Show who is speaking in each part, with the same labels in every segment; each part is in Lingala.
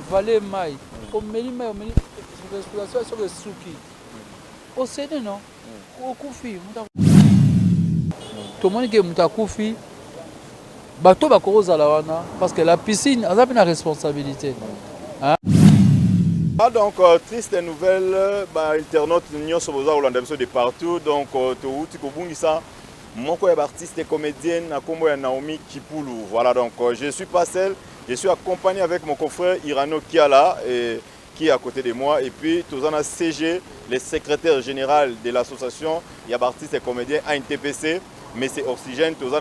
Speaker 1: valet mai. Au meli mai, au meli, respiration sur le souki. Au CD non. Au koufi, tout le monde qui est koufi. Bateau va causer la wana parce que la piscine a une responsabilité.
Speaker 2: Donc, triste nouvelle, internaute Nyon Soboza Hollandais de partout. Donc, tu as ça. Mon artiste et comédienne, Naomi Kipulu. Voilà, donc je ne suis pas seul, je suis accompagné avec mon confrère Irano Kiala, qui est à côté de moi. Et puis, tout le CG, le secrétaire général de l'association, il y a artiste et comédien ANTPC, mais c'est Oxygène, tout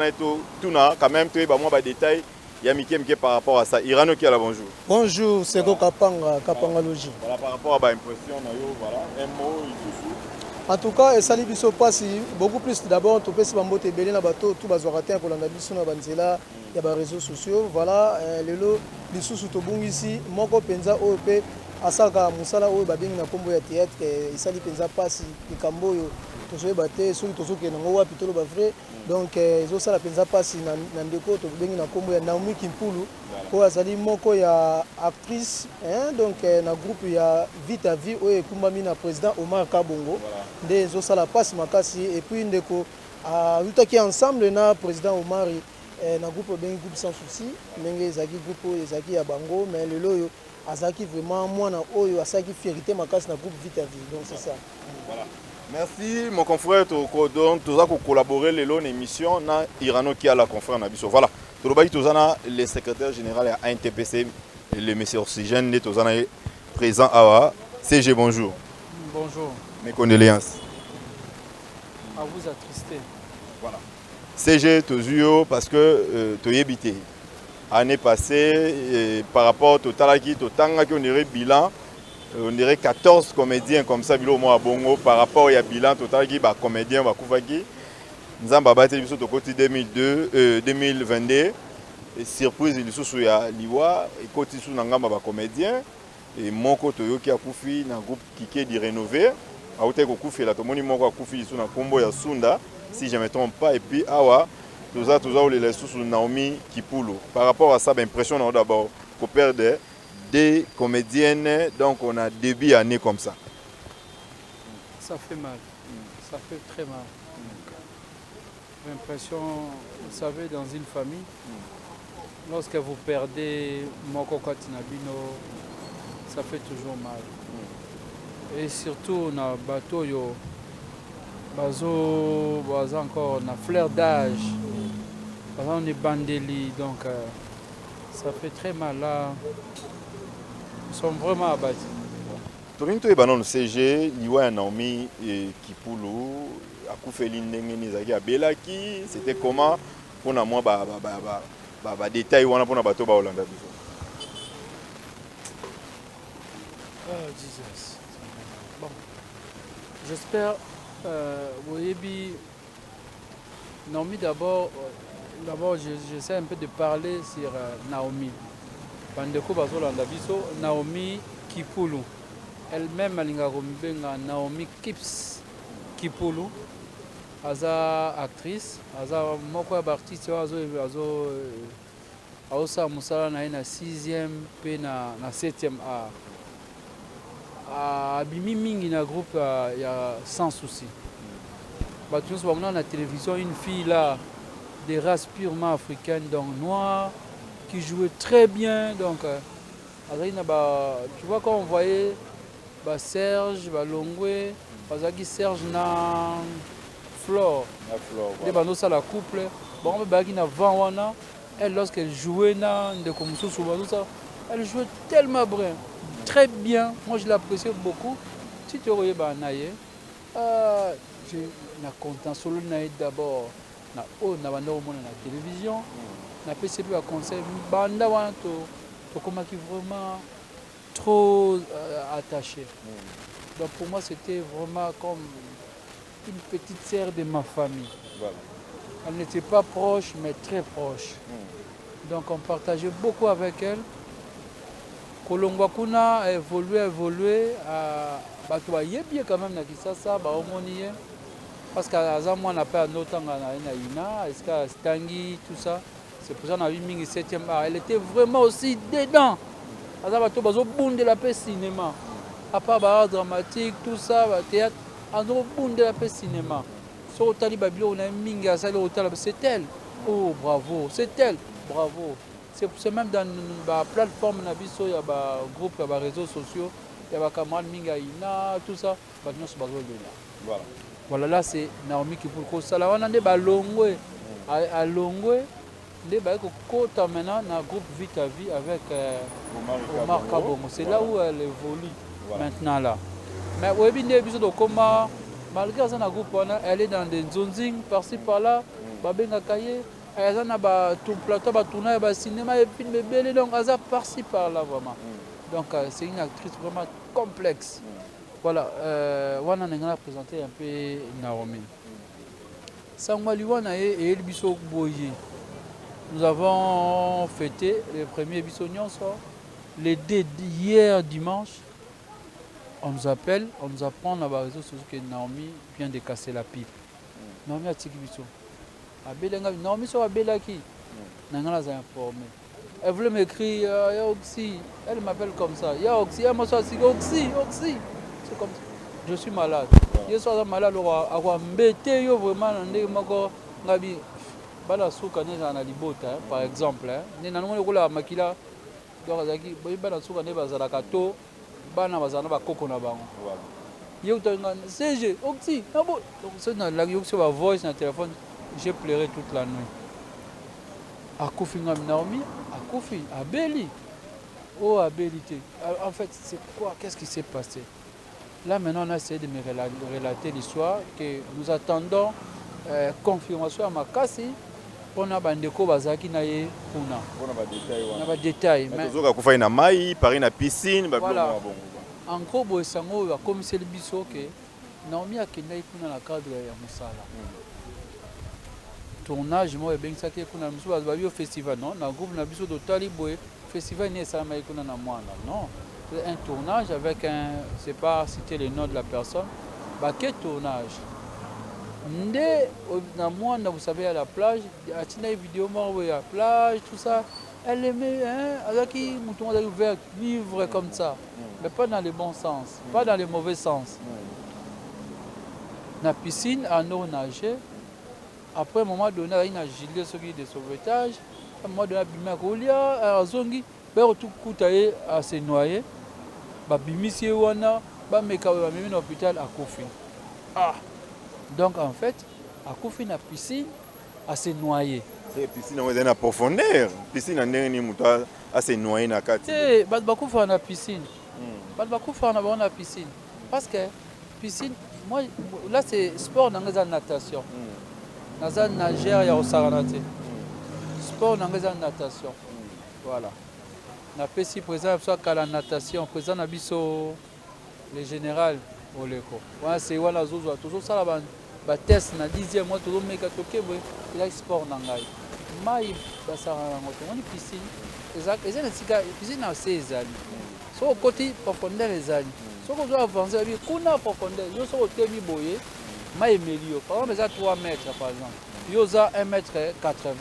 Speaker 2: quand même, tu as des détails. Il y a Miké par rapport à ça. Irano Kiala, bonjour.
Speaker 3: Bonjour, c'est Kapanga, Kapanga Logi.
Speaker 2: Voilà, par rapport à l'impression, voilà, un mot,
Speaker 3: en tout cas, ça biso passe beaucoup plus. D'abord, tu peux se bamboter belé na bateau, tout bazo rater pour la biso na banzela, il y a des réseaux sociaux. Voilà, le lot biso sous tobung ici, moko penza OP asaka musala o babing na kombo ya théâtre et sali penza passe ikambo yo tozo baté sous tozo ke na ngowa pitolo ba vrai. Donc ezo sala penza passe na ndeko to bengi na kombo ya Naomi Kipulu ko azali moko ya actrice hein, donc na groupe ya Vite à Vie o ekumbami na président Omar Kabongo nde ezo sala passe makasi et puis ndeko lutaki ensemble na président Omar na groupe bengi groupe sans souci menge ezaki groupe ezaki ya bango mais le loyo azaki vraiment mwana oyo asaki fierté makasi na groupe Vite à Vie, donc c'est ça.
Speaker 2: Voilà. Merci mon confrère, tu as collaboré dans l'émission na Irano qui a la confrère Nabiso. Voilà, tu as le secrétaire général à ANTPC, le monsieur Oxygène, tu es présent à CG, bonjour.
Speaker 1: Bonjour.
Speaker 2: Mes condoléances.
Speaker 1: À vous attristé.
Speaker 2: Voilà. CG, tu as parce que tu as habité. Année passée, par rapport au Talaki, on dirait bilan. On dirait 14 comédiens comme ça, au mois Bongo, par rapport au bilan total qui est comédien, nous avons battu le côté 2022. Surprise, il y a Liwa, et côté sous Nangamba comédien, et mon côté qui a Koufi, un groupe qui est rénové. A côté Koufi, là, tout le monde a Koufi sur un combo ya Sunda, si je ne me trompe pas, et puis Awa, tout ça, les sous Naomi Kipulu. Par rapport à ça, l'impression d'abord qu'on perd des comédiennes, donc on a début année comme ça.
Speaker 1: Ça fait mal, ça fait très mal. L'impression, vous savez, dans une famille, lorsque vous perdez Moko Katinabino, ça fait toujours mal. Et surtout, on a bateau, bazo encore, on a fleur d'âge, on est bandeli, donc ça fait très mal là. Ils sont vraiment abattus.
Speaker 2: Torinto est CG, Liwa Naomi Kipulu, Akoufeli Ndengeni Belaki, c'était comment pour moi détail pour bateau Hollande.
Speaker 1: Oh Jesus. Bon. J'espère oui, Naomi d'abord j'essaie un peu de parler sur Naomi. Bandeko bazolanda biso Naomi Kipulu. Elle-même alinga kombenga Naomi Kips Kipulu. Aza actrice, aza moko ya artiste azo musala na 6e pe na 7e abimi mingi na groupe ya sans souci. Batu nyonso bamona na télévision une fille là de race purement africaine donc noire qui jouait très bien, donc tu vois quand on voyait Serge, Longwe, Serge na Flore, la couple, elle lorsqu'elle jouait elle jouait tellement bien, très bien, moi je l'appréciais beaucoup. Si tu regardes j'ai content solo d'abord na télévision. On a fait un conseil, banda qui vraiment trop attaché. Donc pour moi c'était vraiment comme une petite sœur de ma famille. Voilà. Elle n'était pas proche mais très proche. Donc on partageait beaucoup avec elle. Kolongwa kuna a évolué bien quand même na Kisasa ba omoniye parce qu'à moi on n'a pas un autre na est-ce que Stangi tout ça. C'est pour ça qu'on a vu Mingi 7e art. Elle était vraiment aussi dedans. aza bato bazobundela mpe cinéma à part baart dramatique tout ça bathéâtre azobundela mpe cinéma soki otali babiloko na ye mingi asali otala c'est elle oh bravo c'est elle bravo c'est même dans baplateforme na biso ya bagroupe ya baréseaux sociaux ya bacamarade mingi ya ina tout ça bato nyonso bazolela voilà là c'est Naomi qui pour kosala wana nde balongwe alongwe nde baye kokota maintenant na groupe Vite à Vie avec Omar Kabongo. C'est là où elle évolue maintenant là. Mais oyebi nde biso tokoma malgré aza na groupe wana elle est dans des zonzing par-ci par-là babengaka ye aza na plateau batourna ya cinéma et film ebele donc aza par-ci par-là vraiment. Donc c'est une actrice vraiment complexe. Voilà, wana ndenge na présenté un peu Naomi. Sangwali wana et biso boye. Nous avons fêté le premier biso nyonso. Les deux hier dimanche, on nous appelle, on nous apprend dans les réseaux sociaux que Naomi vient de casser la pipe. Naomi a tiki biso. Naomi sera belaki. Nangala a informé. Elle voulait m'écrire, ya Oxy. Elle m'appelle comme ça. Ya Oxy, ya moi Oxy, Oxy. C'est comme ça. Je suis malade. Je suis malade. Alors, m'embêter yo vraiment ndenge moko ngabi bala suka neza na libota par exemple. Ni na ngolo la makila donc azaki bana suka ne bazala kato bana bazana ba koko na bango. Voilà. Yo tanga CG Oxy. Donc c'est dans la yo sur la voice na téléphone, j'ai pleuré toute la nuit. Akufi ngam Naomi, akufi abeli. Oh abelité. En fait, c'est quoi? Qu'est-ce qui s'est passé? Là, maintenant, on a essayé de me relater l'histoire que nous attendons confirmation à Makassi pour na bandeko bazaki na ye kuna. On a des détails.
Speaker 2: Mais tozoka kufa na mai, pari na piscine, ba
Speaker 1: voilà. En gros, bo sango va comme c'est le biso que Naomi a kenda kuna na cadre ya musala. Tournage moi ben ça que kuna musu ba bio festival non, na groupe na biso totali boy festival ni ça mai kuna na mwana non. Un tournage avec un, je ne sais pas citer le nom de la personne, bah quel tournage? Vous savez à la plage, il y a une vidéo à la plage, tout ça. Elle aimait, hein, qui mouton ouvert, vivre comme ça, mais pas dans le bon sens, pas dans le mauvais sens. Dans la piscine, à nous nager. Après un moment donné, il y a un gilet de sauvetage. À un moment donné, il y a un zongi. Tout coûté à se noyer. Babimisi wana ba mekawe ba mimi na hôpital akufi. Ah. Donc en fait, akufi na piscine à se noyer.
Speaker 2: C'est piscine on est en profondeur. Piscine en dernier muta à se noyer na kati.
Speaker 1: Eh, ba kufa na piscine. Ba kufa na piscine. Parce que piscine moi là c'est sport dans la natation. Naza nageur ya osaranate. Sport dans la natation. Voilà. Na pesi présent soit qu'à la natation présent na biso le général Oleko wana c'est wana zozo toujours ça la ba test na 10e mois toujours meka tokebwe il sport na ngai mai basara na ngoto wani piscine ezaka na sika piscine na 16 ans so côté profondeur ezali so ko zo avancer bi kuna profondeur yo so temi boye mai melio par exemple ça 3 mètres par exemple yo za 1 mètre 80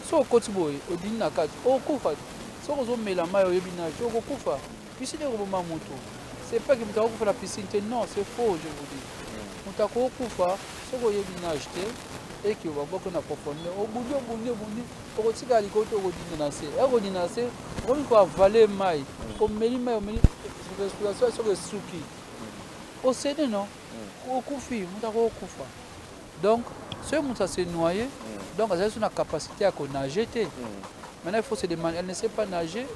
Speaker 1: so côté boye odini na kati o kufa. Si on met la maille au yébinage, on va couper. Piscine au moment moto. C'est pas que vous avez la piscine, non, c'est faux, je vous dis. On t'a coupé, si on yébinage et que vous avez une profondeur, au bout du on va tirer à l'écoute au dîner. On dîner, on va avaler maille. On met les mailles, respiration sur le souki. Au CD, non. Au coufi, on t'a coupé. Donc, ce monde s'est noyé, donc elle a une capacité à nager. Maintenant, il faut se demander, elle ne sait pas nager,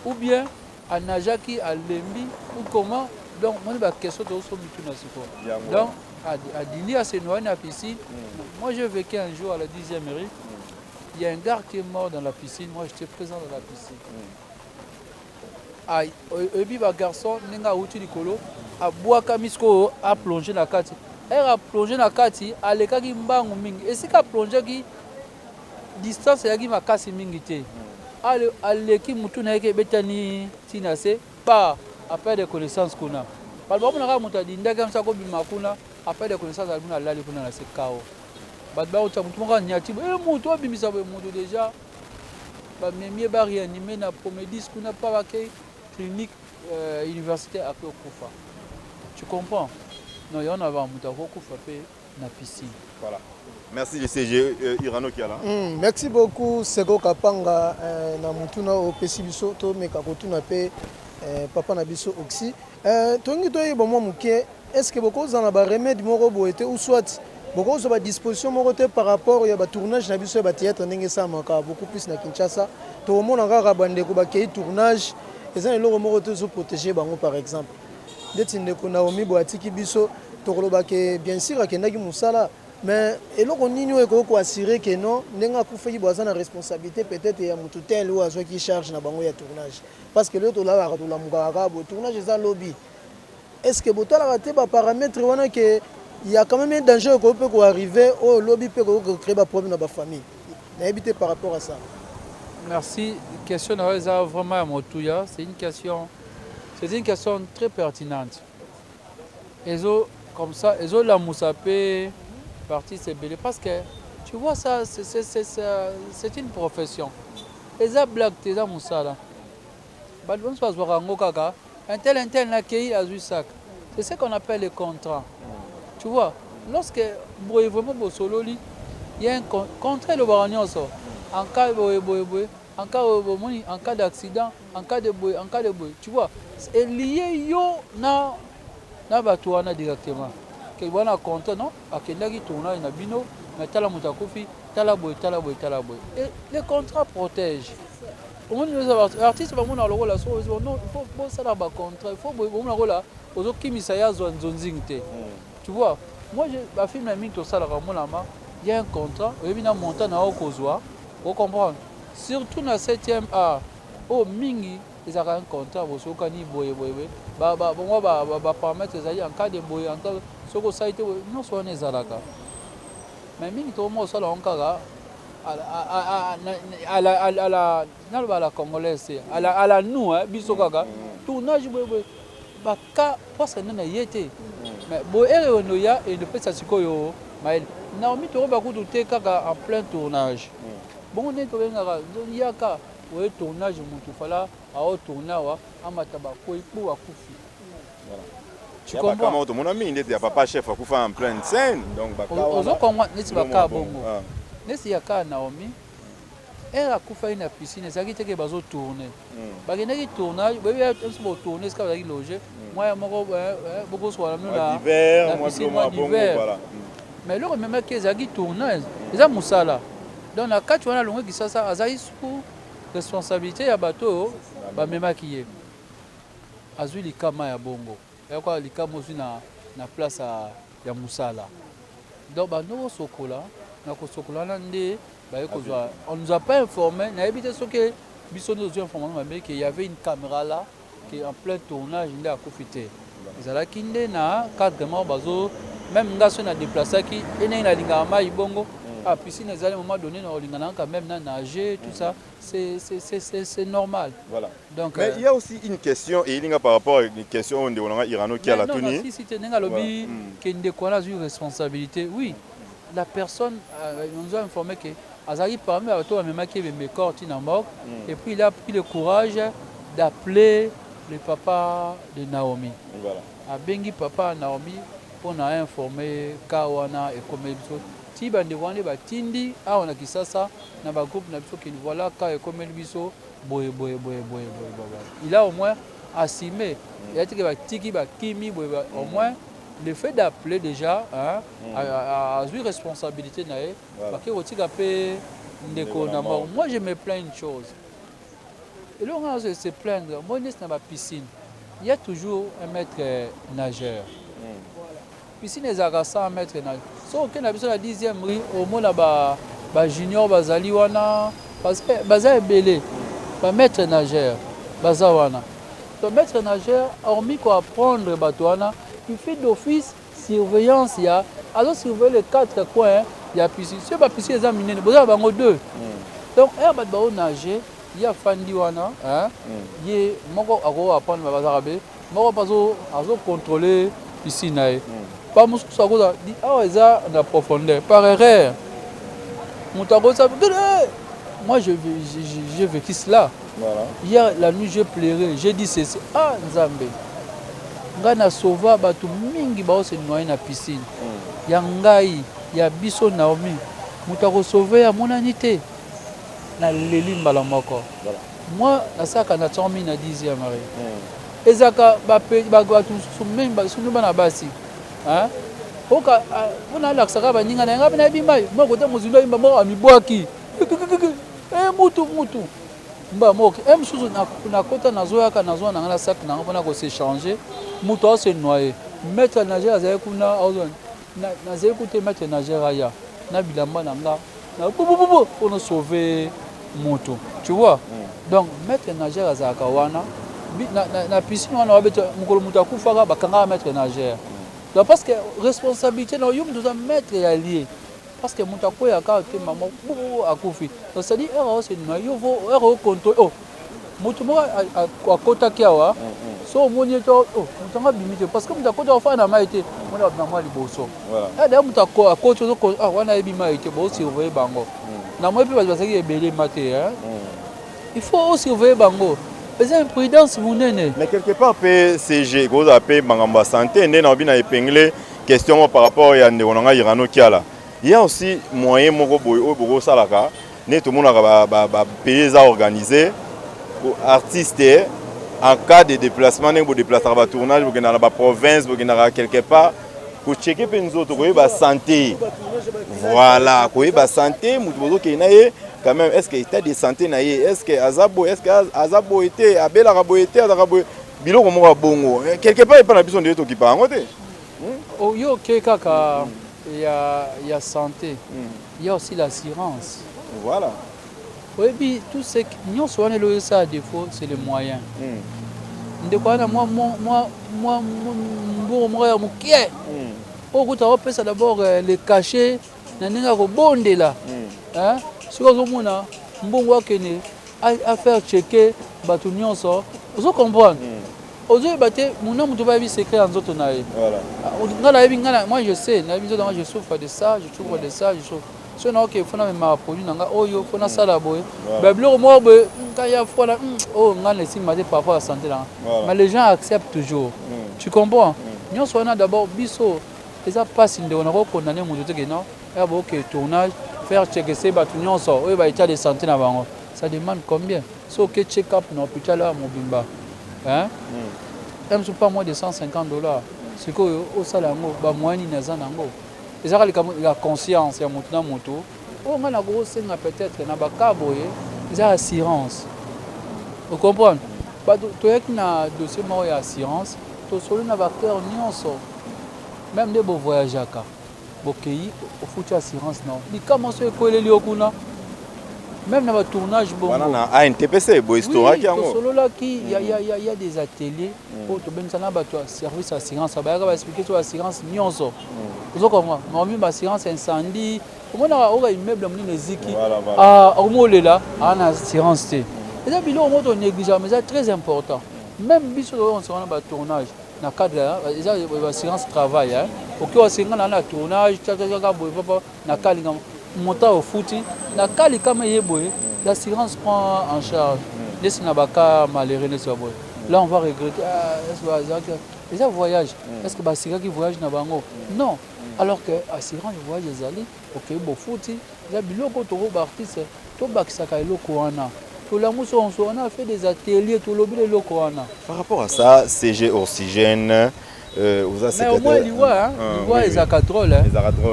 Speaker 1: ou bien à nager qui à l'embi, ou comment. Donc, moi, je question de ce donc, à dîner à se noyer dans la piscine. Moi, j'ai vécu un jour à la 10e rue. Il y a un gars qui est mort dans la piscine. Moi, j'étais présent dans la piscine. Un garçon, il a outil du colo, a boire Kamisko, a plongé dans la carte. Elle a plongé dans la carte, à l'écart qui m'a mingi. Et c'est qu'à plongé qui distance yaki makasi mingi te aleki mutu na yeke betani tina se pas après des connaissances kuna balba mona ka mutu adindaka msa ko bima kuna après des connaissances aluna lali kuna na se kao badba uta mutu moko nyati mutu abimisa mutu déjà bamemi baréanime na Promedis kuna pa bakei clinique universitaire après okufa. Tu comprends? Non, il y en a moto akokufa pe na piscine.
Speaker 2: Voilà. Merci le CG Irano qui est là.
Speaker 3: Merci beaucoup Seko Kapanga na mutuna opesi biso to meka kotuna pe papa na biso oxy. Tongi toyi bon moi muke est-ce que beaucoup dans ba remède moko boete ou soit beaucoup sur ba disposition moko te par rapport ya ba tournage na biso ba théâtre ndenge ça maka beaucoup plus na Kinshasa to mona kaka bande ko ba kei tournage ezana loko moko te zo protéger bango par exemple. Ndeti ndeko Naomi boatiki biso to koloba ke bien sûr akendaki musala mais eloko nini oyo ko assurer que non ndenga kufaki boza na responsabilité peut-être ya mutu tel ou azo qui charge na bango ya tournage parce que le to la ba to la mugaka bo tournage za lobby. Est-ce que botala raté ba paramètres wana que il y a quand même un danger qu'on peut arriver au lobby peut créer des problèmes dans la famille. N'habitez par rapport à ça.
Speaker 1: Merci. Question vraiment à Motouya. C'est une question très pertinente. Et comme ça, et la moussapé partie c'est belé parce que tu vois ça, c'est une profession. Et ça blague tes moussala. Badon soit zorango kaka. Un tel n'a qu'à a sac. C'est ce qu'on appelle les contrats. Tu vois, lorsque vraiment solo il y a un contrat de baragnoso en cas de en cas d'accident, en cas de boy, tu vois, c'est lié yo na batuana directement. Que voilà contrat non, à quel qui tourne na bino, mais tala mutakofi, tala boy. Et les contrats protègent. On les artistes va mona lokola so non, il faut ça là ba contrat, il faut mona lokola ozo kimisa ya zonzingte. Tu vois, moi, je film la mine tout ça, il y a un contrat, il y a un montant à Okozwa, vous comprenez? Surtout dans le 7e art, oh, Mingi, ils ont un contrat, vous savez, boy, va permettre en cas de boy, en cas de ce que ça a été, non, soit les Alaka. Mais Mingi, tout le monde, ça, à la Congolaise, à la nous, Bisokaga, tournage, baka posa nana yete mais bo ere no ya et ne peut ça sikoyo mais Naomi to ba ku te kaka en plein tournage bon ne to ngaka yaka o tournage mutu fala a o tournawa amata ba ko ipo akufi
Speaker 2: tu comprends comment tout mon ami il était papa chef akufa en pleine scène donc baka
Speaker 1: ozo kongo neti baka bongo nesi yaka Naomi elle a coupé une piscine, et ça qui était que bazo tourner. Parce que tournage, on se tourner, ce qu'il loger. Moi, beaucoup soit la
Speaker 2: d'hiver,
Speaker 1: voilà. Mais là, même que ça qui tournage, ça moussala. Donc la quatre on a longue qui ça, ça sous responsabilité à bateau, bah même maquillé. Azui les kama ya bongo. Et quoi les kama aussi na place à ya moussala. Donc bah nous sokola, na ko sokola nande. On ne nous a pas informé, on a évité ce que qu'il y avait une caméra là qui est en plein tournage, il a profité. Ils ont quitté na cadre même si on a déplacé qui est na lingama ibongo à piscine à un moment donné on a quand même nager tout ça c'est normal.
Speaker 2: Voilà. Donc mais il y a aussi une question et il y a par rapport à une question de Irano qui a la tenue.
Speaker 1: Si tu as lobby qui une responsabilité, oui. La personne nous a informé que Azari parmi à toi même qui est mort et puis il a pris le courage d'appeler le papa de Naomi.
Speaker 2: Voilà.
Speaker 1: A bengi papa Naomi pour nous informer Kawana et comme si bande wande ba tindi a on a kisasa na ba groupe na biso qui voilà ka et comme biso boy. Il a au moins assumé il a dit que ba tiki ba kimi boy au moins le fait d'appeler déjà à une responsabilité parce que moi je me plains une chose et là on se plaindre moi dans ma piscine il y a toujours un maître nageur piscine est à 100 mètres nageur sauf que na biso la 10e rue au moins là ba junior bazali wana parce que baza belé ba maître nageur baza wana le maître nageur hormis quoi apprendre batwana il fait d'office surveillance alors surveiller les 4 coins il y a piscine c'est pas piscine examiné vous avez bango 2 donc ba nager il y a fandi wana il y moko ako apprendre bazarabe moko azo contrôler piscine pas musu ça dit ah eza na profondeur par erreur mutako ça moi j'ai vécu cela.
Speaker 2: Voilà.
Speaker 1: Hier, la nuit, je pleurais. J'ai dit ceci. Ah, Nzambe. Nga na sauva batu mingi bao se noyer na piscine. Ya ngai, ya biso Naomi. Mutako sauver ya monani te. Na leli mbala moko.
Speaker 2: Voilà.
Speaker 1: Moi, na saka na tsomi na 10e mari. Ezaka batu sumen ba sunu bana basi. Hein? Oka ona la saka ba ninga na ngabe na bimai. Mo kota muzindo imba mo amibwaki. Mutu. Mba moki em suzu na kota nazoyaka nazo na ngana sak na ngona ko s'échanger muto se noyer mettre nager azay kuna ozon na zay kuté mettre nager aya na bilamba na nga na pou pour nous sauver moto tu vois donc mettre nager azaka wana na piscine wana wabeta mukolo muto akufaka bakanga mettre nager donc parce que responsabilité na yum doit mettre ya lié parce que muta ko ya ka te maman akufi donc ça dit erreur c'est noyo vo erreur contrôle oh mutu mo akota kiawa so moni to oh mutanga bimite parce que muta ko to fa na maite mona na mali boso voilà da muta ko akota ko ah wana ebi maite bo surveiller bango na moi pe ba saki ebele mate hein il faut surveiller bango mais imprudence munene
Speaker 2: mais quelque part PCG go appelle mangamba santé né na bina épinglé question par rapport ya ndonga Irano kiala. Il y a aussi moyen de salaka, tout le monde a payé à organiser pour artistes en cas de déplacement, pour déplacer à tournage, pour dans la province, pour quelque part, pour checker les autres, pour la santé. Voilà, pour la santé, quand même, est-ce que l'état de santé est-ce que Azabo était, Abel Arabo était, Bilo comme bongo. Quelque part, il n'y a pas besoin de tout qui part en côté.
Speaker 1: Oh yo kaka. Il y a santé, il y a aussi l'assurance.
Speaker 2: Voilà.
Speaker 1: Oui, puis tout ce qui nous sommes le ça défaut, c'est les moyens. De quoi moi ça d'abord les cachets, n'anga ko bonde là. Hein? Si vous mona mbongo kene à faire checker batu nyonso, vous comprenez? Aujourd'hui, mon homme doit vivre secret en autres naïfs. Voilà. Moi, je sais, je souffre de ça, je souffre de ça, je souffre. Si on a ok, faut na ma produit nanga, oh yo, faut na ça la boy. Ben bleu moi, quand il y a fois là, oh, on a laissé ma parfois la santé là. Mais les gens acceptent toujours. Tu comprends? Nous sommes d'abord biso, les a pas si on a condamné mon doute que non. Il y a beaucoup de tournage, faire checker ces bâtons sort, oui, bah il y a des santé là bas. Ça demande combien? So que check-up dans l'hôpital là, mon bimba. Hein? Même si pas moins de $150. C'est que au salango, bah moyen nazanango. Et ça la conscience, il y a maintenant moto. Oh on a la grosse peut-être na bakaboye, ils ont assurance. Vous comprenez? Bah toi qui na dossier moi assurance, to solo na facteur nyonso. Même des beaux voyages à ka. Bokeyi au foutu assurance non. Ni comment se coller li okuna. Même dans le tournage, bon.
Speaker 2: Voilà, à NTPC, bon histoire qui
Speaker 1: il y a des ateliers pour te donner un service assurance. Ça va expliquer sur l'assurance nyonso. Vous comprenez? Mais assurance incendie. Comment on a un immeuble dans les ziki. Ah, au moins là, on a assurance. Et ça, il y a un négligeable, mais c'est très important. Même si on se rend dans le tournage, dans le cadre, il y a l'assurance travail. Ok, on se rend dans le tournage, dans le cadre. Montant au foot, na kali kama yeboye, l'assurance prend en charge. Laisse na baka malheureux ne soit boy. Là on va regretter les voyage. Est-ce que l'assurance qui voyage na bango? Non. Alors que l'assurance voyage les alliés, ok bon foot, la biloko to artiste, to bakisaka eloko wana. To la muso on a fait des ateliers to lobby eloko wana.
Speaker 2: Par rapport à ça, CG Oxygène vous avez
Speaker 1: mais au moins il voit les acatroles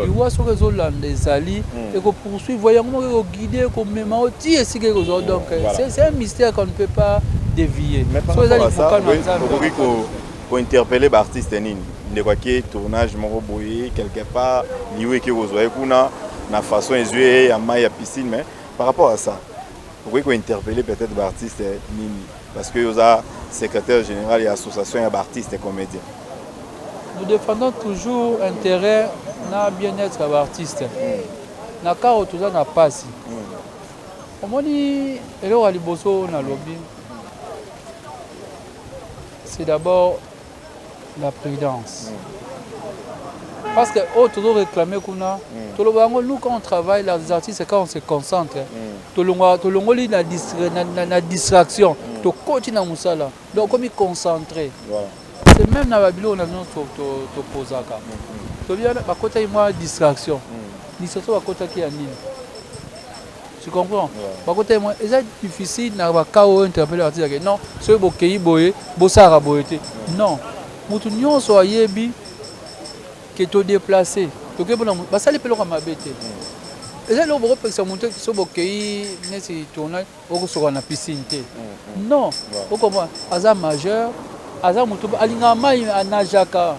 Speaker 1: il voit sur les zones des alliés et qu'on poursuit voyons comment guider comme même aussi aussi quelque chose donc c'est un mystère qu'on ne peut pas dévier.
Speaker 2: Mais par rapport à ça, pour interpeller l'artiste nini de quoi qui tournage mon boyer quelque part lié que vous voyez kuna na façon yeux ya maille à piscine mais par rapport à ça pourquoi interpeller peut-être l'artiste nini parce que vous avez secrétaire général et association d'artistes et comédiens.
Speaker 1: Nous défendons toujours l'intérêt na bien-être de l'artiste. Na cas où tout ça n'a pas si. Comment dit alors à liboso na lobby. C'est d'abord la prudence. Parce que toujours réclamer kuna nous quand on travaille les artistes c'est quand on se concentre tolongoli na distraction to koti na musala donc comme concentré c'est même na babilo na to posaka to bien ba kota moi distraction ba qui a nini tu comprends ba kota moi c'est difficile na ba kao interpeller artiste non c'est bokei boye bosara boyete non mutu nyonso ayebi que tu déplacé tu que bon bah ça les pelos comme abété et là le groupe ça monter sur bokei nesi tournage au sur na piscine non au comment aza majeur aza mutu alinga mai anajaka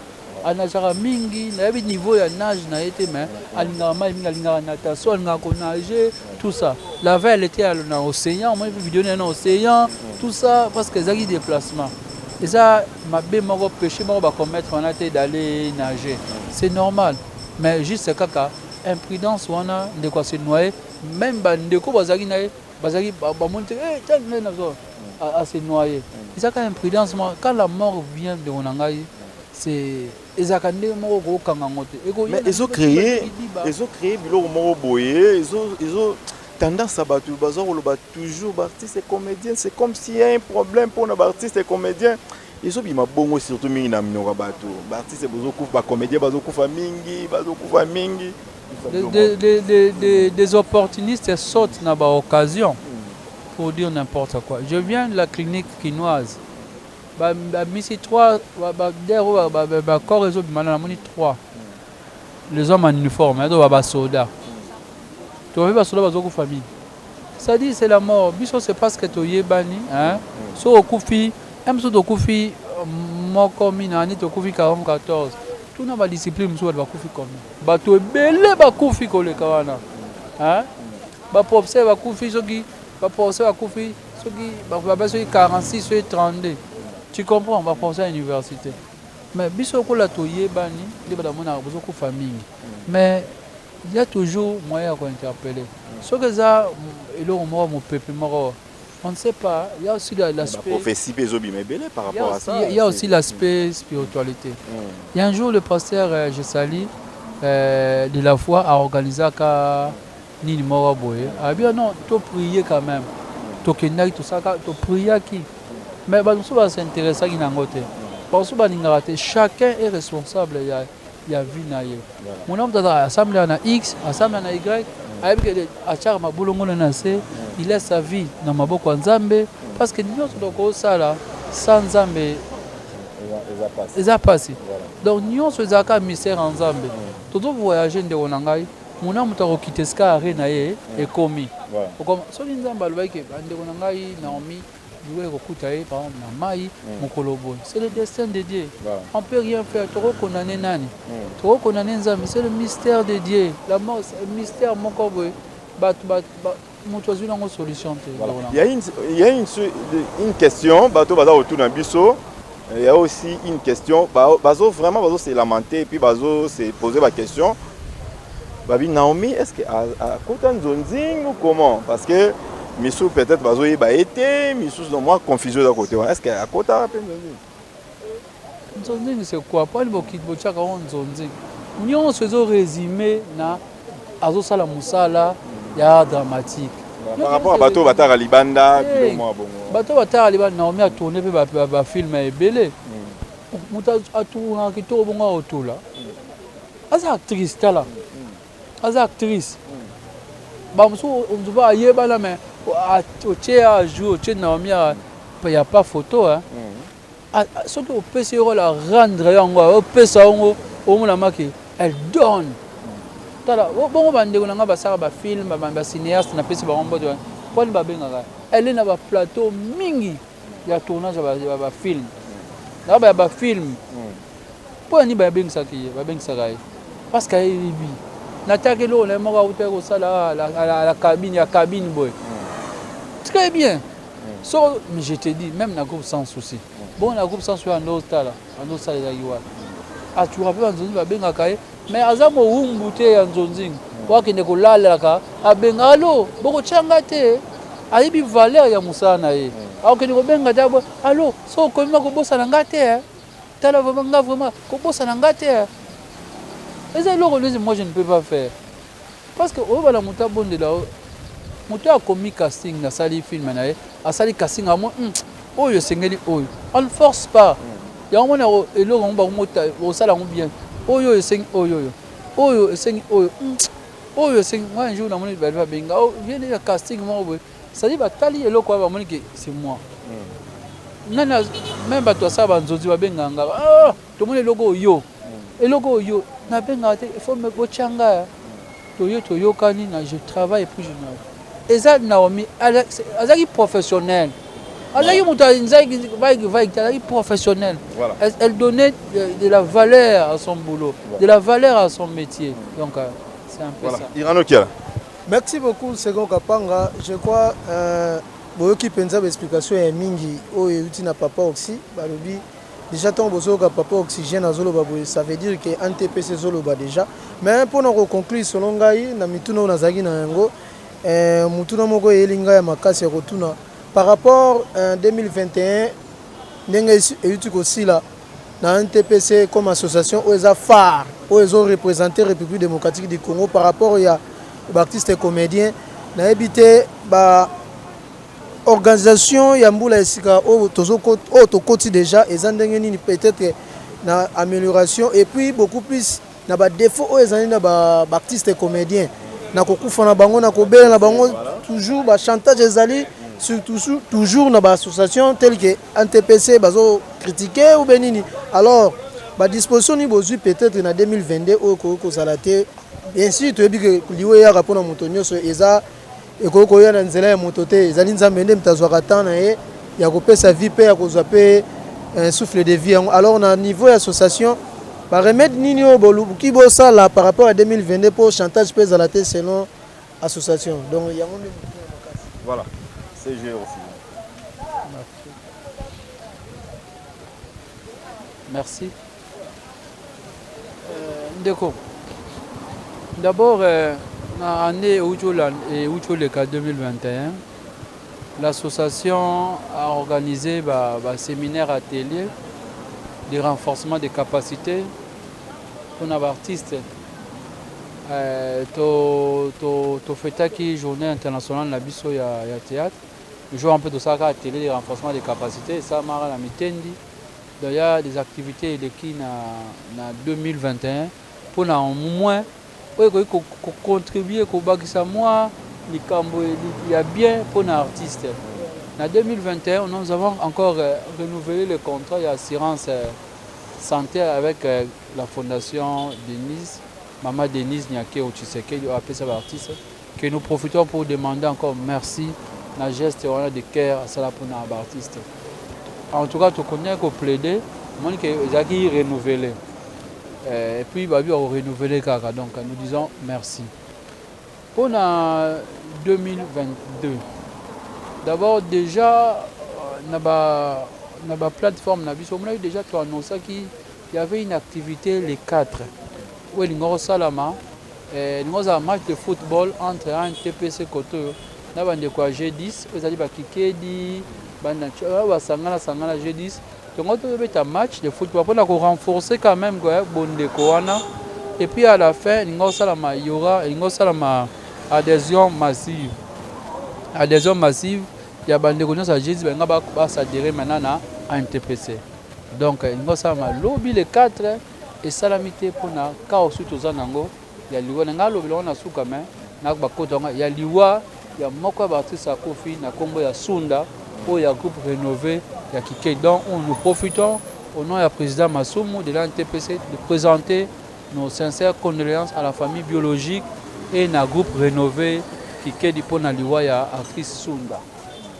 Speaker 1: mingi na yabi niveau ya nage na été mais alinga mai mingi alinga natation alinga ko nager tout ça la veille elle était dans l'océan moi vu vidéo dans l'océan tout ça parce que ça qui déplacement. Et ça, ma bémoro péché, on va commettre on a été d'aller nager. C'est normal. Mais juste ce cas, imprudence, on a de quoi se noyer. Même de quoi bazari nae, bazari ba monter, tiens, à se noyer. Et ça, quand imprudence, quand la mort vient de Onangaï, c'est Ezakande moro ko kangangote.
Speaker 2: Mais ils ont créé bilo moro boyé, ils ont tendance à battre toujours artistes et comédiens. C'est comme s'il y a un problème pour nos artistes et comédiens. Ils ont bien bon surtout mingi minora bateau. Artistes et comédiens mingi.
Speaker 1: Des opportunistes sautent dans l'occasion pour dire n'importe quoi. Je viens de la clinique quinoise. Misi 3 corps réseau de 3. Les hommes en uniforme, ils soldats. Tu vois, famille. Ça dit, c'est la mort. Biso, c'est parce que tu es banni. So, au Koufi, même si tu Koufi, moi, comme il y a 44. Tout n'a pas discipline, tu vas Koufi comme ça. Tu es belé, Koufi, comme le Kawana. Professeur, Koufi, professeur, Koufi, 46, 32. Tu comprends, va penser à l'université. Mais biso, tu es banni, tu es famille. Mais il y a toujours moyen d'interpeller. Ce que ça, on ne sait pas. Il y a aussi l'aspect.
Speaker 2: Par rapport à ça.
Speaker 1: Il y a aussi l'aspect spiritualité. Il y a un jour, le pasteur Jessali de la foi a organisé un Nini Moraboye. Ah bien non, tu prier quand même. Tu prier qui. Mais on va s'intéresser à qui. Chacun est responsable. Il y a vu naïe. Mon homme a assemblé en X, assemblé en Y, il laisse sa vie dans ma boko Nzambe parce que nous sommes ça sans Nzambe. Ils ont passé. Donc nous sommes un mystère en Nzambe. Tout le voyager de Onangai, mon homme a quitté ce cas et commis. Comme si Nzambe a dit que Onangai Naomi c'est le destin de Dieu. On ne peut rien faire. C'est le mystère de Dieu. La mort, c'est le mystère.
Speaker 2: Il y a une question. Il y a aussi une question. Bazo vraiment s'est lamenté et puis Bazo s'est posé la question. Naomi, est-ce qu'à Kotan Zonzing ou comment? Parce que Missou peut-être Bazo y a été, Missou dans moi confusion d'un côté. Est-ce qu'à côté
Speaker 1: Zonzing c'est quoi? Pas le bokit bochaka on Zonzing. Nous faisons résumé na Azo Sala Moussala ya dramatique.
Speaker 2: Par rapport à Bato Batara Libanda,
Speaker 1: Bato Batara Libanda Naomi a tourné ba film et belé. Muta a tourné qui tourne bon autour là. Asa actrice là. Asa actrice. On ne va pas là mais au théâtre jouer au théâtre Naomi il y a pas photo hein. Ce que peut se rendre au peut ça au la marque elle donne. Bon bande on a ba film ba cinéaste na pesi ba rombo de pour ba benga elle est na ba plateau mingi ya tournage ba film. Là ba film. Pour ni ba benga ça qui ba benga ça parce que il n'attaque l'eau, on est mort à la cabine boy. Très bien. Mais je te dis, même dans le groupe sans souci. Bon, dans le groupe sans souci, on a un autre là. Ah, tu rappelles, on a bien mais à mo bouteille en zonzing. Quoi qu'il ne ko la ka, a ben allo, boko changate. Ayi bi valeur ya musana ye. Ah, que ne benga dabo. Allo, so ko ma ko bossa ngate. Tala vraiment ko bossa ngate. Et c'est le moi je ne peux pas faire. Parce que oh voilà muta bonde là muta a commis casting na sali film na a sali casting à moi oh je sengeli oh on ne force pas. Ya on a elo on ba mota au sala on bien. Oh yo seng oh yo oh yo seng oh oh yo seng moi un jour na moni ba benga oh viens le casting moi ça dit ba tali elo quoi ba moni que c'est moi. Nana même ba toi ça ba nzozi ba benga nga ah to moni logo yo. Eloko yo na benga te il faut me bochanga. Toyo kani na je travaille et puis je n'ai. Et ça Naomi azaki professionnel. Azaki azaki professionnel. Elle donnait de la valeur à son boulot, de la valeur à son métier. Donc c'est un peu ça.
Speaker 2: Irano Kiala.
Speaker 3: Merci beaucoup Second Kapanga. Je crois boyoki penza explication ya mingi oyo uti na papa oxy balobi déjà tant bozoka papa oxygène azolo baboye ça veut dire que NTPC zolo ba déjà mais pour nous conclure selon ngai na mituna na zagi na yango mutuna moko yelinga ya makasi ya kotuna par rapport 2021 ndenge euti kosila na NTPC comme association oza phare ozo représenter République démocratique du Congo par rapport ya artistes et comédiens na habité ba organisation ya mbula esika o tokoti déjà ezandenge nini peut-être na amélioration et puis beaucoup plus na ba défaut o ezani na ba artistes et comédiens na kokufa na bango na kobela na bango toujours ba chantage ezali surtout toujours na ba association telle que NTPC bazo critiquer ou benini alors ba disposition ni bozui peut-être na 2022 o ko salate bien sûr tu ebi que liwe ya rapona motonyo so eza et koko ya na nzela ya moto te ezali nzambe nde mtazwaka temps na ye ya kopesa vie pe ya kozwa pe un souffle de vie alors na niveau ya association ba remède nini o boluki bosala par rapport à 2022 pour chantage pe ezala te selon association donc yango nde
Speaker 2: voilà CG aussi.
Speaker 1: Merci. Ndeko. D'abord en année Ucholeka 2021, l'association a organisé un séminaire atelier de renforcement des capacités pour les artistes. To fêtaki journée internationale na biso ya théâtre. Le jour un peu de ça atelier de renforcement des capacités ça mara na mitendi. Donc il y a des activités qui na 2021 pour na au moins contribuer au bakisa moi il y a bien pour les artistes. En 2021, nous avons encore renouvelé le contrat d'assurance santé avec la fondation Denise, Maman Denise Nyake Otshiseke, artiste, que nous profitons pour demander encore merci, la geste de cœur à cela pour les artistes. En tout cas, tu connais qu'on plaidait, moi qui renouvelé. Et puis, Babi a renouvelé Kaka, donc nous disons merci. Pour 2022, d'abord déjà, dans la plateforme, on a déjà annoncé qu'il y avait une activité les 4. Où il y a un match de football entre un TPC Koto, G10, vous allez Kikedi, Sangana G10. Donc on a un match de football pour renforcer quand même Bondekouana. Et puis à la fin, il y aura une adhésion massive. Adhésion massive, il y a des gens qui vont s'adhérer maintenant à un TPC. Donc il y a lobby les 4 et salamité pour na chaos tout ça nango. Il y a liwa nga lobby on a sous quand même. Il y a liwa, il y a moko artiste à Kofi na Kombo ya Sunda pour ya groupe rénové ya Kike. Donc nous profitons au nom du président Masumu de l'NTPC de présenter nos sincères condoléances à la famille biologique et na groupe rénové Kike di pona liwa ya actrice Sunda.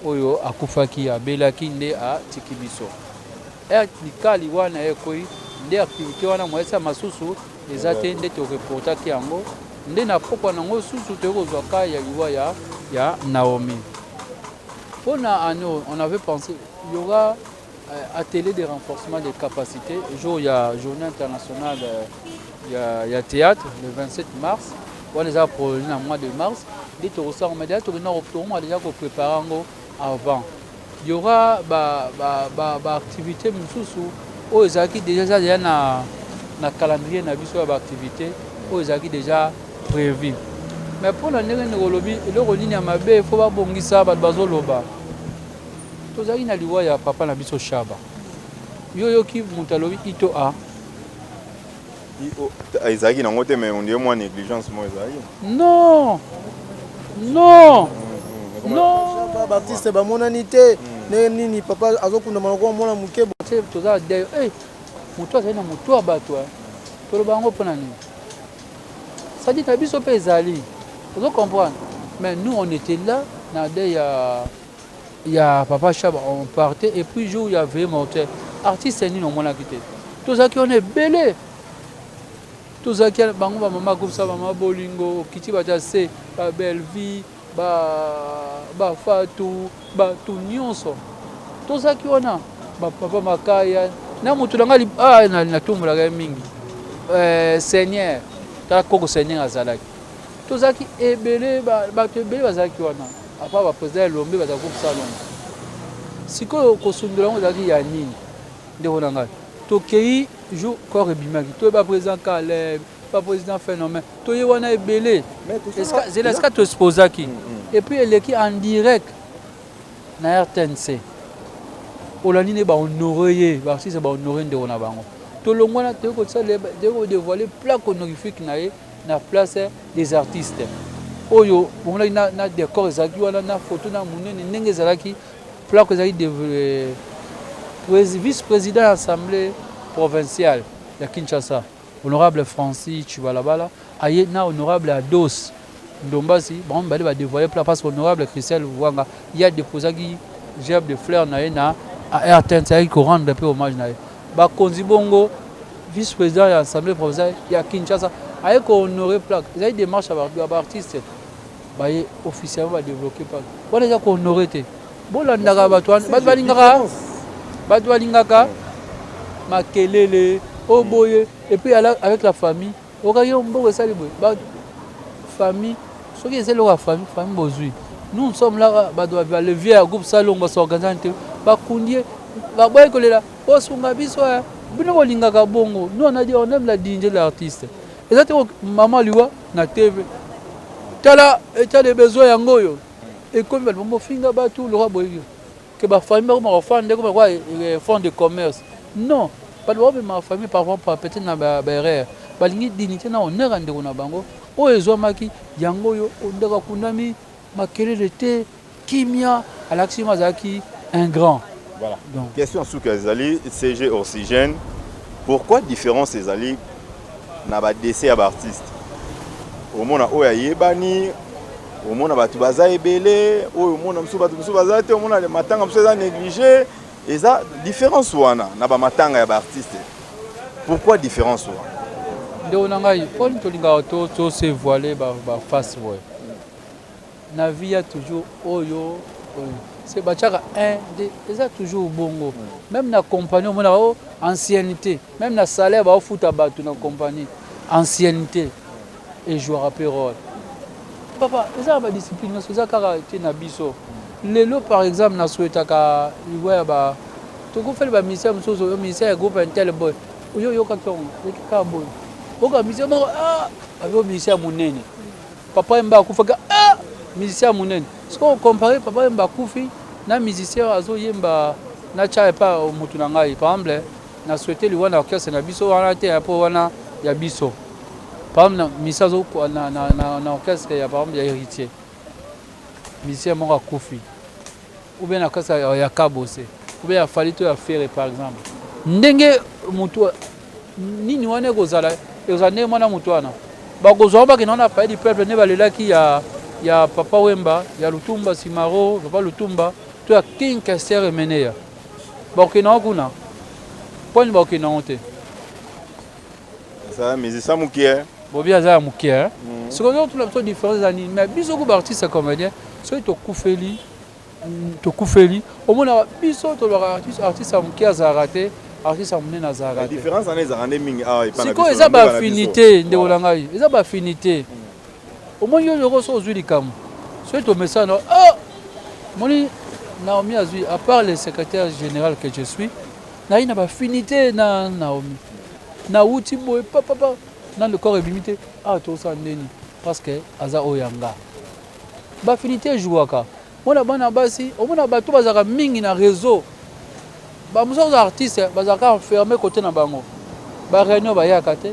Speaker 1: Oyo akufaki ya belaki nde a tikibiso. Et likali wana ekoi nde activité wana mwesa masusu ezate nde to reporter ki yango nde na poko nango susu te kozwaka ya liwa ya Naomi. Pona ano on avait pensé il y aura atelier de renforcement des capacités. Jour il y a journée internationale il y a théâtre le 27 mars. On les a prolongé dans le mois de mars. Dès que on a déjà préparé avant. Il y aura activité mususu aux qui déjà na calendrier na biso ya activité oyo ezalaki déjà prévu. Mais pour la ndenge ngolobi eloko nini ya mabe faut babongisa bato bazoloba. Tozalaki na liwa ya papa na biso Shaba. Yoyoki moto alobi ito a
Speaker 2: ezalaki nango te mais on dirait moi négligence moi ezalaki.
Speaker 1: Non. Non. Non.
Speaker 3: Baptiste bamonani te nini papa azokunda maloko mona muke
Speaker 1: toza de moto azali na moto ya bato toloba yango mpona nini sadi na biso mpe ezali ozo comprendre mais nous on était là na de ya papa Shaba on partait et puis jour il y avait mortel artiste nini omonaki te tozalaki on ebele tozalaki bango bamama kopesa mama bolingo okiti batia se babelvi bafatu bato nyonso tozalaki wana bapapa makaya na motu nanga natombolaka ye mingi seigneur kaka koko seigneur azalaki tozalaki ebele bato ebele bazalaki wana apa baprésident elombe bazalaki kopesa longo sikoyo kosundela yango ezalaki ya nini ndeko na ngai tokei jour corps ebimaki toye baprésident Caleb baprésident phénomène toye wana ebele zelesika toexposaki et puis eleki en direct na RTNC olandi ne bahonoré ye baartiste bahonoré ndeko na bango tolongwana dévoiler plaque honorifique na ye na place des artistes oyo bongonaki na décor ezalaki wana na photo na monene ndenge ezalaki plaque ezalaki vice-président ya assemblée provinciale ya Kinshasa honorable Francis Chibalabala aye na honorable Ados Ndombasi bon bali ba dévoiler plaque parce que honorable Christelle Wanga il y a déposé gerbe de fleurs na ye na à RTNC qui rendre un peu hommage na ye ba konzi bongo vice-président de l'Assemblée provinciale ya Kinshasa aye ko honorer plaque ils a eu démarche à artiste ba officiellement va développer plaque on déjà ko honorer te bolandaka bato balingaka makelele oboye et puis avec la famille okaki mboko esali boye famille soki ezali la famille bozwi nous sommes là bato balevier ya groupe salongo basorganizante bakundie baboye kolela osunga biso bino bolingaka bongo nous on a dit on aime la dignité de l'artiste eza te mama liwa na TV tala etale besoin yango oyo ekomi bato bofinga bato loka boye que bafamille bakoma kofanda ekoma kwa fond de commerce non bato bakobema famille parfois peut-être na baerreur balingi dignité na honneur ya ndeko na bango oyo ezwamaki yango oyo ondaka kundami makelele te kimia alakisi mo azalaki un grand.
Speaker 2: Voilà. Donc, question sur Kazali, CG Oxygène. Pourquoi différence Ezali na ba décès à artiste? Au monde a oya yebani, au monde a batu baza ebele, au monde a msu batu msu baza te, au monde a le matanga msu za négligé. Et ça différence wana na ba matanga ya ba artiste. Pourquoi différence wana?
Speaker 1: Nde onangai poni tolinga to se voiler ba face boy. Na vie a toujours oyo c'est bachaka un des ça toujours bongo même na compagnie on a ancienneté même na salaire ba futa batu na compagnie ancienneté et joueur à rôle papa ça ba discipline ça kaka na biso lelo par exemple na souhaitaka liwa ba to ko faire ba ministère msozo ministère groupe intel boy yo ka ka boy boka ministère avec ministère munene papa mba kufaka musicien munene ce qu'on compare papa mba kufi na musicien azo yemba na cha pa mutu na ngai par exemple na souhaiter liwa na orchestre na biso wana te po wana ya biso par exemple musicien zo na orchestre ya par exemple ya héritier musicien mo kufi ou bien na orchestre ya kabose ou bien ya falito ya faire par exemple ndenge mutu nini wana kozala ezane mwana mutu wana bakozwa ba kinona pa di peuple ne balelaki ya papa Wemba ya Lutumba Simaro papa Lutumba to ya King Kester Emeneya bakina kuna poni bakina onte
Speaker 2: ça musicien mukie
Speaker 1: bobia za mukie ce qu'on a tout la petite différence ani mais biso ko artiste comédien so to kufeli au moins biso to artiste mukie za raté artiste amune na za raté
Speaker 2: la différence en est rendre mingi ah et pas
Speaker 1: na biso eza ba affinité ndeko langai eza ba affinité au moins il y a des choses qui sont c'est au message moni Naomi Azui à part le secrétaire général que je suis na ina ba affinité na Naomi na wuti boye papa dans le corps ébimité ah to ça ndeni parce que aza oyanga ba finité jouaka mona bana basi omona bato bazaka mingi na réseau ba muso artiste bazaka enfermé côté na bango ba réunion ba yakate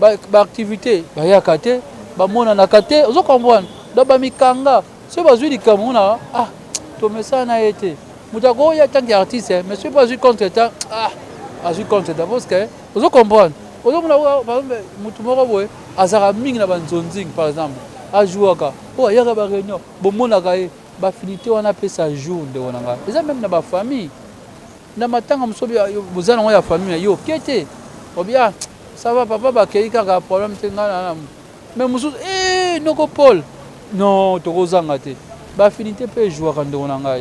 Speaker 1: ba activité ba yakate ba mona na kate ozo comprendre do ba mikanga so bazui likamuna ah to mesa na été mutako ya tant qu'artiste mais c'est pas du contre temps ah azui contre temps parce que ozo comprendre ozo mona par exemple mutu moko boye azaka mingi na banzonzing par exemple a jouaka oh yaka ba réunion bo mona ka ba finité wana pesa jour de wonanga eza même na ba famille na matanga musobi bozana ya famille yo kete obia ça va papa ba keika ka problème tengana mais musu noko Paul non tokozanga te ba finité pe jouaka ndo wonanga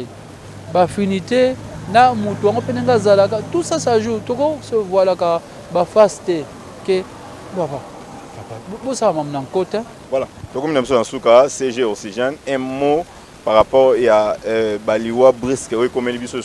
Speaker 1: ba finité na mutu ngo penenga zalaka tout ça ça joue toko se voilà ka ba faste que papa ça m'a en côté
Speaker 2: voilà donc comme nous sommes en souka CG Oxygène un mot par rapport à Baliwa Brisque comme il dit sur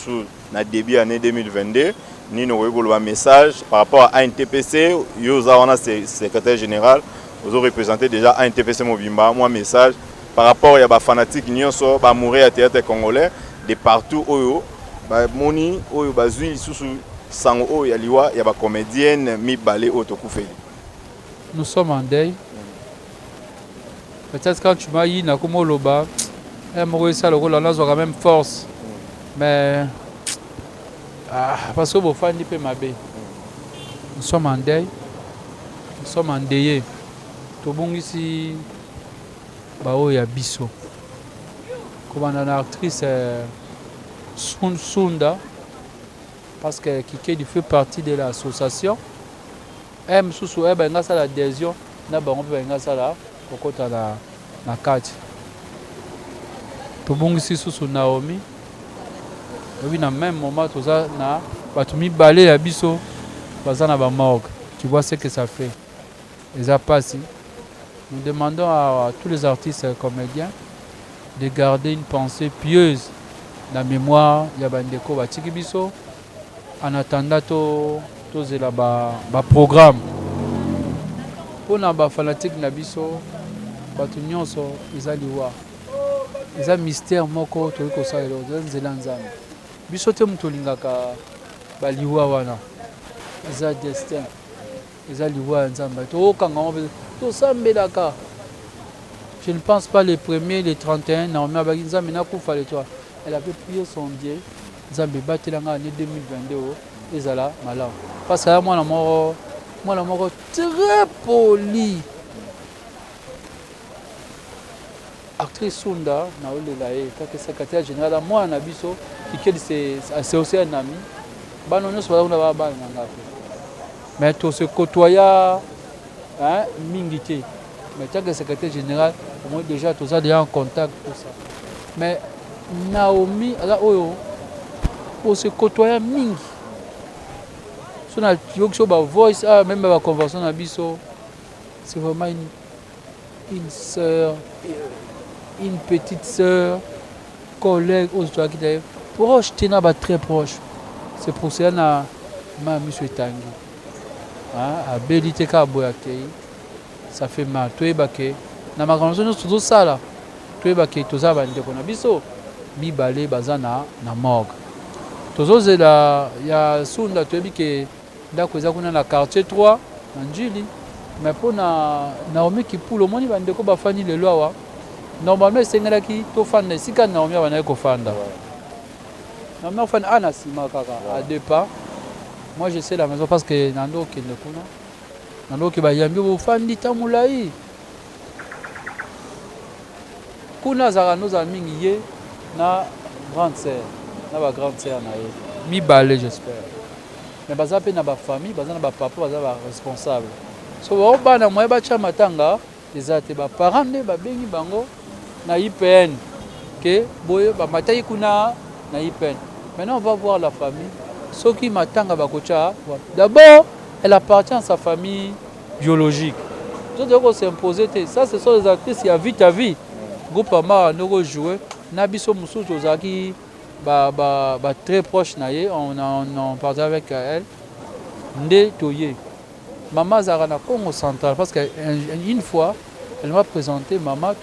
Speaker 2: na début année 2022 ni nous un message par rapport à NTPC yoza on a secrétaire général vous représentez déjà NTPC Mobimba moi message par rapport à ba fanatique nyonso ba mourir à théâtre congolais de partout oyo ba moni oyo bazui susu sango oyo ya liwa ya ba comédienne mi balé otokufeli.
Speaker 1: Nous sommes en deuil. Peut-être quand tu m'as dit Nakumo Loba, ça le rôle quand même force. Mais parce que vos fans disent ma bé. Nous sommes en deuil. Nous sommes endeuillés. Tout le monde ici, il y a Bisso. Comme une actrice Sunda, parce que qui fait partie de l'association. M susu eba ngasa la adhésion na bango pe ngasa la kokota na kati to bongisi susu Naomi oui na même moment toza na batu mi balé ya biso baza na ba morgue tu vois ce que ça fait les apasi nous demandons à tous les artistes comédiens de garder une pensée pieuse dans la mémoire ya bandeko batiki biso en attendant c'est là bas programme pour na ba fanatique na biso batu nyonso ezaliwa eza mystère moko to ko sa elo nzela nzambe biso te mutu lingaka baliwa wana eza destin ezaliwa nzambe to kanga to sambelaka je ne pense pas les premiers les 31 na on a nzambe na kufa le toi elle avait prié son Dieu nzambe batelanga année 2022 ezala malamu parce que moi moko très poli actrice Sunda na olela kaka secrétaire général moi na biso c'est aussi un ami bano nyonso bazakuna bana nanga mais to se côtoya mingi te mais tant que secrétaire général moi déjà tous déjà en contact tout ça mais Naomi ala oyo on se côtoya mingi so na yokso ba voice même ba convention na biso c'est vraiment une sœur une petite sœur collègue aux toi qui est proche tena ba très proche c'est pour ça na ma monsieur Tangi a belité ka boyake ça fait mal toi ebake na ma convention tout ça là toi ebake toza ba ndeko na biso mibale bazana na morgue tozozela ya Sunda toyebi ke ndako eza kuna na quartier 3 na Njili mais pour na Naomi Kipulo moni bandeko bafani lelo awa normalement esengelaki tofanda esika Naomi abanaye kofanda Naomi afanda ana sima kaka à deux pas moi je sais la maison parce que nando okende kuna nando ke bayambi bofandi tamulai kuna zaka noza mingi ye na grande sœur na ba grande sœur na ye mibale j'espère mais baza pe na ba famille baza na ba papa baza ba responsable so ba bana moye ba cha matanga ezate ba parents ne ba bengi bango na IPN que boye ba matai kuna na IPN maintenant on va voir la famille ce qui matanga ba kocha d'abord elle appartient à sa famille biologique je dois s'imposer ça ce sont les actrices qui a vite à vie groupe ama no jouer na biso mususu ozaki très proche na ye on partage avec elle nde toye Maman Zarana Congo Central, parce qu'une fois, elle m'a présenté Maman,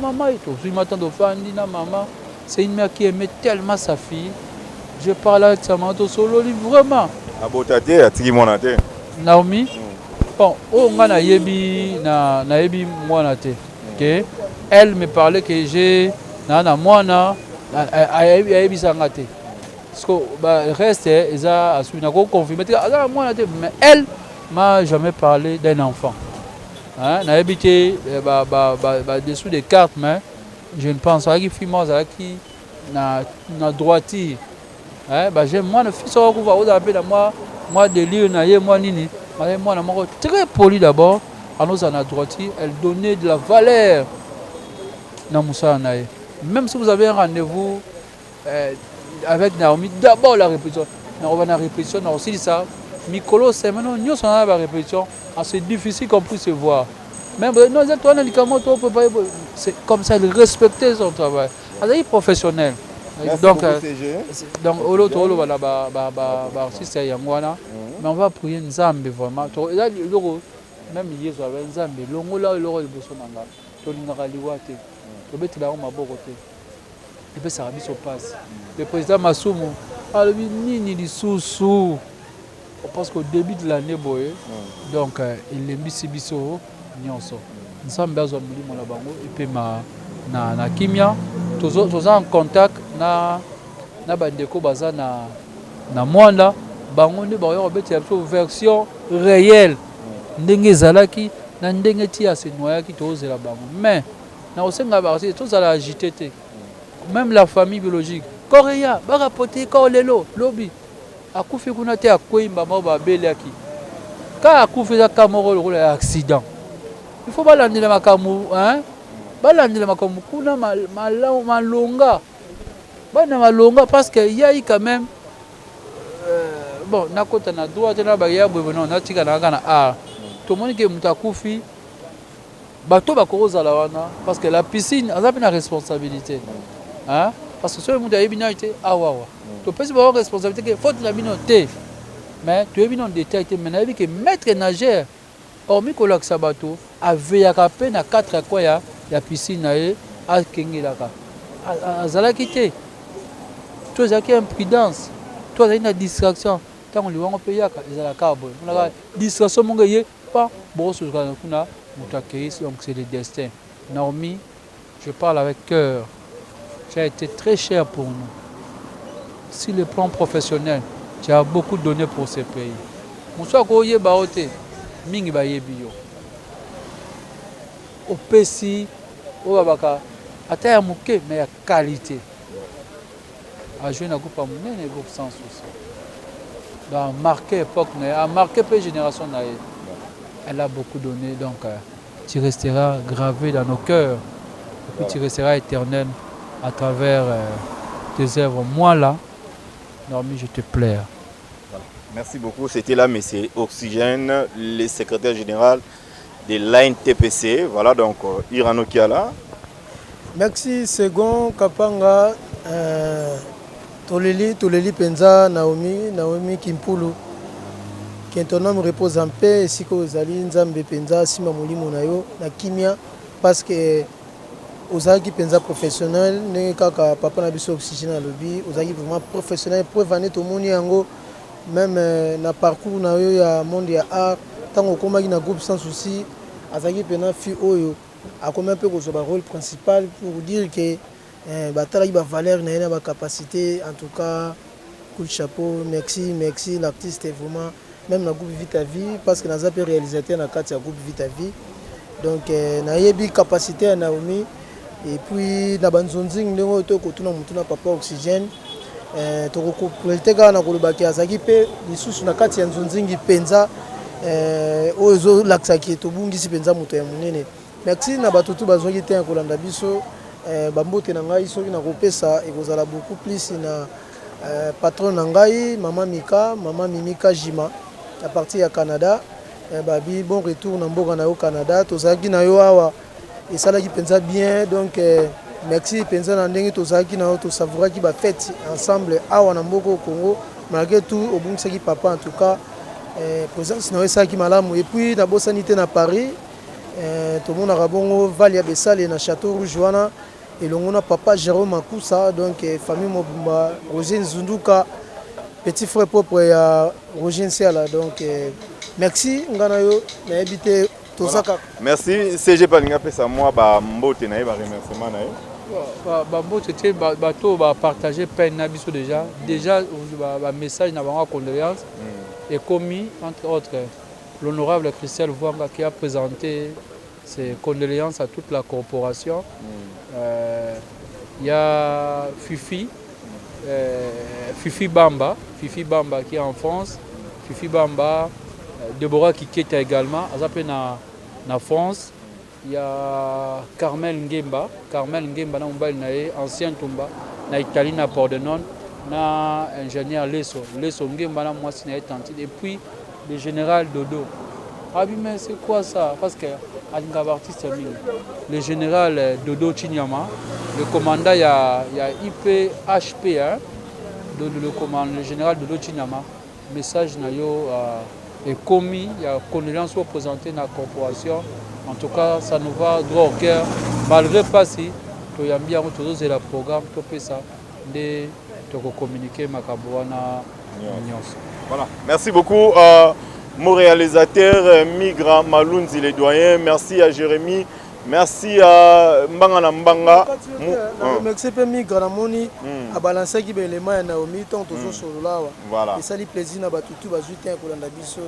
Speaker 1: maman, je m'attends de Fandina, Maman. C'est une mère qui aimait tellement sa fille. Je parle avec sa maman, solo, vraiment.
Speaker 2: Abotate, atiki monate.
Speaker 1: Naomi, bon, on a yebi moi ok. Elle me parlait que j'ai na moi yebi sangate. Parce que le reste ils a confirmé mais elle m'a jamais parlé d'un enfant. Hein, na habité dessous des cartes mais je ne pense pas qu'il filme qui na droiture. Hein, j'aime moi le fils au va vous appeler moi délire na ye moi nini. Moi très poli d'abord, à nos en droitier, elle donnait de la valeur dans Moussa Naye. Même si vous avez un rendez-vous avec Naomi, d'abord la répétition. On va la répétition, on aussi ça. Mikolo, c'est maintenant, nous sommes à la répétition. C'est difficile qu'on puisse se voir. Même c'est comme ça, elle respectait son travail. Elle est professionnelle. Donc, mais on va prier Nzambe vraiment. Même hier, Nzambe, longola le bosso nanga, tolingaka liwate, tobetela ko maboko te. Et puis ça a mis sur passe. Le président Masumu, alobi nini lisusu. Parce qu'au début de l'année boye, donc il embisi biso nyonso. Nzambe azwa milimo na bango et puis na kimia, tous en contact na bandeko baza na mwanda. Bango ne bayo beti ya version réelle ndenge zalaki na ndenge ti ya se noyaki tozela bango mais na osenga ba aussi tozala agité te même la famille biologique korea ba rapporter ko lelo lobi akufi kuna te akoimba mo ba belaki ka akufi za kamoro le accident il faut balandela makamu hein balandela makamu kuna malonga bana malonga parce que y a quand même bon, nakota na droit na baya bono na tika na kana ah to moni ke mutakufi bato bakoza la wana parce que la piscine a une responsabilité hein parce que ceux muta yebina été awawa to pesi ba responsabilité que faut la minoté mais tu es bien en détail mais na que maître nageur hormis ko laksa bato avait ya kapé na 4 quoi ya piscine na e a kengelaka azala kité to zaki imprudence to za une distraction. Quand on lui voit payer, ils ont la carbone. On a distraction, mon gars, pas bon, donc c'est le destin. Naomi, je parle avec cœur. Tu as été très cher pour nous. Sur le plan professionnel, tu as beaucoup donné pour ce pays. Mon soir, quand il y a baoté, mingi ba yebio. Au PC, au babaka, ata ya muke, mais il y a qualité. À jouer dans le groupe à mon groupe sans souci. A marqué époque, a marqué peu génération. Elle a beaucoup donné, donc tu resteras gravé dans nos cœurs. Et puis tu resteras éternel à travers tes œuvres. Moi là, Naomi, je te plaire.
Speaker 2: Voilà. Merci beaucoup. C'était là, M. Oxygène, le secrétaire général de l'ANTPC. Voilà, donc Irano Kiala.
Speaker 3: Merci, Second Kapanga. Toleli Penza, Naomi Kimpulu. Que ton nom repose en paix. Et si que vous allez Nzambe Penza, Sima Molimo Nayo, na Kimia, parce que Ozaki Penza professionnel, ne kaka papa na biso oxygène à lobby, Ozaki vraiment professionnel, preuve année tout monde yango, même na parcours na yo ya monde ya art, tant au combat na groupe sans souci, Azaki Pena fi oyo, a combien peu que le rôle principal pour dire que il va valeur na capacité en tout cas coup de chapeau merci l'artiste est vraiment même dans groupe Vita Vie parce que nous avons réalisateur dans le groupe Vita Vie donc na yebi capacité à Naomi et puis na banzonzing ndenge to ko tuna mutuna papa oxygène to ko compléter na ko lobaki azaki pe lisusu na kati ya nzonzingi penza ozo laksaki to bungisi penza muto ya munene merci na batutu bazongi te ko landa biso bambote na ngai soki na kopesa ekozala beaucoup plus na patron na ngai mama Mimika Jima à partir ya Canada babi bon retour na mboka na yo Canada tozaki na yo awa esalaki penza bien donc merci penza na ndenge tozaki na yo to savouraki ba fête ensemble awa na mboka Congo malgré tout obungisaki papa en tout cas présence na esaki malamu et puis na bosanité na Paris tout le monde a bongo Valia Bessale na Château Rouge wana et longona papa Jérôme Makusa donc famille Mobumba Roger Nzunduka petit frère propre ya Roger Nsiala donc merci ngana yo na habité tosaka
Speaker 2: merci CG Palinga pesa moi ba mbote na ba remerciement na yo
Speaker 1: ba mbote c'était bato ba partager peine na biso déjà ba message na ba condoléances et commis entre autres l'honorable Christelle Vouanga qui a présenté ses condoléances à toute la corporation. Il y a Fifi Bamba qui est en France, Fifi Bamba, Deborah Kiketa également, en France. Il y a Carmel Ngemba na ancien Tumba, na Italie, na Pordenone, na ingénieur Lesso Ngemba na moi c'est et puis le général Dodo. Ah oui, mais c'est quoi ça? Parce que le général Dodo Chinyama, le commandant, il y a IPHP, hein, le général Dodo Chinyama, message est commis, il y a condoléances présentées dans la corporation. En tout cas, ça nous va droit au cœur. Malgré pas si, il y a bien le programme, tout ça, de communiquer ma cabouana.
Speaker 2: Voilà, merci beaucoup. Mon réalisateur migrant Malunzi les doyens, merci à Jérémy, merci à Mbanga Mbanga.
Speaker 3: Merci à migrant Moni à balancer qui est l'élément Naomi tant toujours sur là.
Speaker 2: Voilà.
Speaker 3: Et ça lui plaisir na batutu bazuite pour la biso.